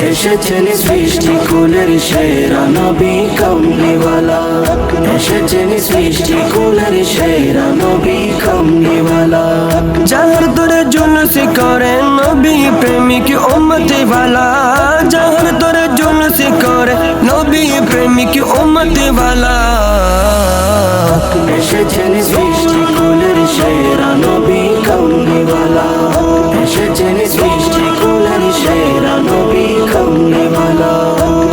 এসেছেন সৃষ্টি কুলের সেরা নবী কামলিওয়ালা, এসেছেন সৃষ্টি কুলের সেরা নবী কামলিওয়ালা। যার তোরে জুলুস করে নবী প্রেমিক উম্মতি ওয়ালা, যার তোরে জুলুস করে নবী প্রেমিক উম্মতি ওয়ালা। এসেছেন সৃষ্টি কুলের সেরা নবী কামলিওয়ালা, এসেছেন সৃষ্টি কুলের সেরা নবী কামলিওয়ালা।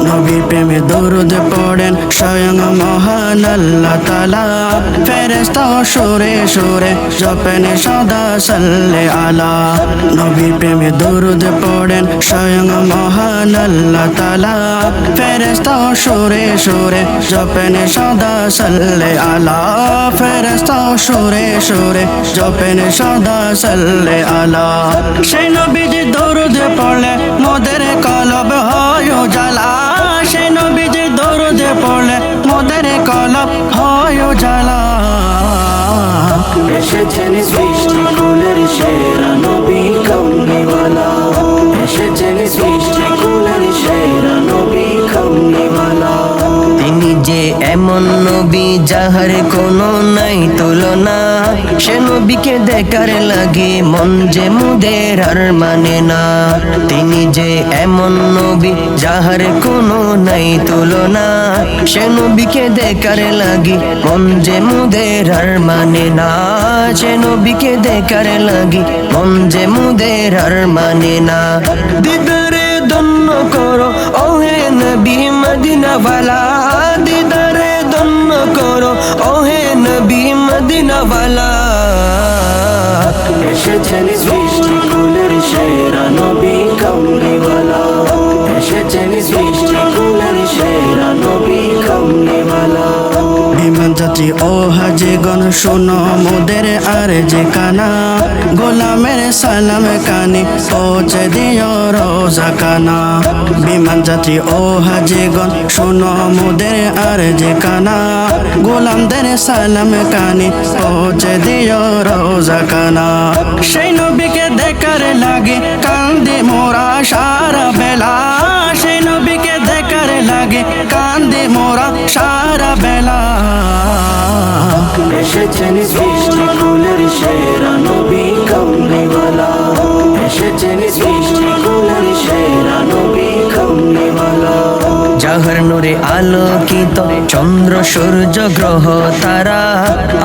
নবী প্রেমে দরুদ পড়েন স্বয়ং মহান আল্লাহ তাআলা, ফেরেশতা সুরে সুরে জপেন সদা সাল্লে আলা। নবী প্রেমে দরুদ পড়েন স্বয়ং মহান আল্লাহ তাআলা, ফেরেশতা সুরে সুরে জপেন সদা সাল্লে আলা, ফেরেশতা সুরে সুরে জপেন সদা সাল্লে আলা। সেই নবীজি দরুদ পড়লে মোদের কলব হয় উজালা, সেই নবীজি দরুদ পড়লে মোদের কলব হয় উজালা। এসেছেন সৃষ্টি কুলের সেরা নবী কামলিওয়ালা, এসেছেন সৃষ্টি কুলের সেরা নবী কামলিওয়ালা। তিনি যে এমন নবী যাহার কোনো নাই তুলনা, সে নবীকে দেখার লাগে মন যে মুদের আর মানে না। তিনি যে এমন নবী যাহার কোনো নাই তুলনা, সে নবীকে দেখার লাগে মন যে মুদের আর মানে না, সে নবীকে দেখার লাগে মন যে মুদের আর মানে না। দিদারে ধন্য করো ওহে নবী মদিনাওয়ালা, দিদারে ধন্য করো ওহে নবী মদিনাওয়ালা। এসেছেন সৃষ্টি কুলের সেরা নবী কামলিওয়ালা, এসেছেন সৃষ্টি কুলের সেরা নবী কামলিওয়ালা। বিমান যাত্রী ও হাজিগণ শোনো মোদের আর যে কানা, গোলামের সালাম কানে পৌঁছে দিও রোজা কানা। বিমান যাত্রী ও হাজিগণ শোনো মোদের আর যে কানা, গোলামদের সালাম কানে পৌঁছে দিও রোজা কানা। সেই নবীকে দেখার লাগে কান্দে মোরা সারা বেলা, সেই নবীকে দেখার লাগে কান্দে মোরা সারা বেলা। এসেছেন সৃষ্টি কুলের সেরা নবী কামলিওয়ালা, এসেছেন সৃষ্টি কুলের সেরা নবী কামলিওয়ালা। যাহার নূরে আলোকিত চন্দ্র সূর্য গ্রহ তারা,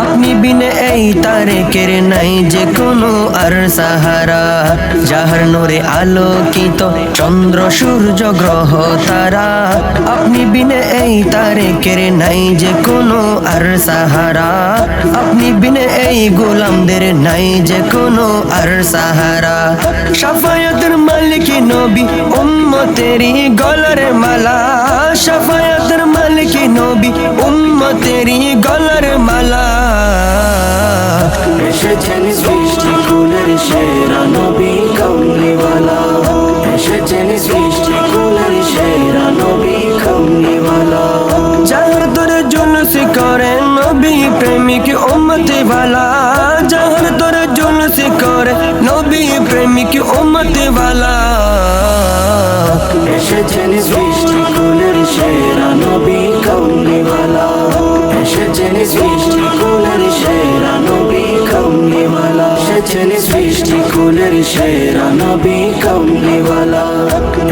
আপনি বিনে এই তারেকের নাই যে কোনো আর সাহারা। যাহার নূরে আলোকিত চন্দ্র সূর্য গ্রহ তারা, আপনি বিনে এই তারেকের নাই যে কোনো আর সাহারা, আপনি বিনে এই গোলামদের নাই যে কোনো আর সাহারা। শাফায়াতের মালিক নবী উম্মতেরই গলার মালা, শাফায়াতের মালিক নবী উম্মতেরই গলার মালা। এসেছেন সৃষ্টি কুলের সেরা নবী কামলিওয়ালা, এসেছেন সৃষ্টি কুলের সেরা নবী কামলিওয়ালা। যার তোরে জুলুস করে নবী প্রেমিক উম্মতি ওয়ালা, যার তোরে জুলুস করে নবী প্রেমিক উম্মতি ওয়ালা। এসেছেন সৃষ্টি কুলের সেরা নবী কামলিওয়ালা, এসেছেন সৃষ্টি কুলের সেরা নবী কামলিওয়ালা। এসেছেন সৃষ্টি কুলের সেরা নবী কামলিওয়ালা,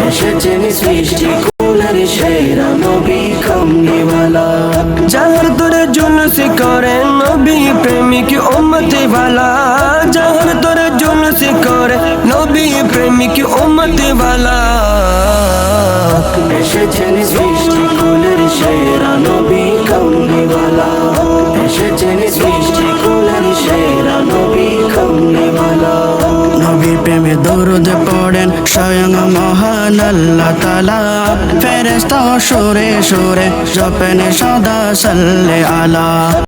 এসেছেন সৃষ্টি কুলের সেরা নবী কামলিওয়ালা। যার তোরে জুলুস করে নবী প্রেমিক উম্মতি ওয়ালা, যার তোরে জুলুস করে নবী প্রেমিক উম্মতি ওয়ালা। এসেছেন সৃষ্টি কুলের সেরা নবী কামলিওয়ালা, এসেছেন সৃষ্টি কুলের সেরা নবী কামলিওয়ালা। নবী প্রেমে দরুদ পড়েন স্বয়ং মহান আল্লাহ তাআলা, ফেরেশতা সুরে সুরে জপেন সদা সাল্লে আলা।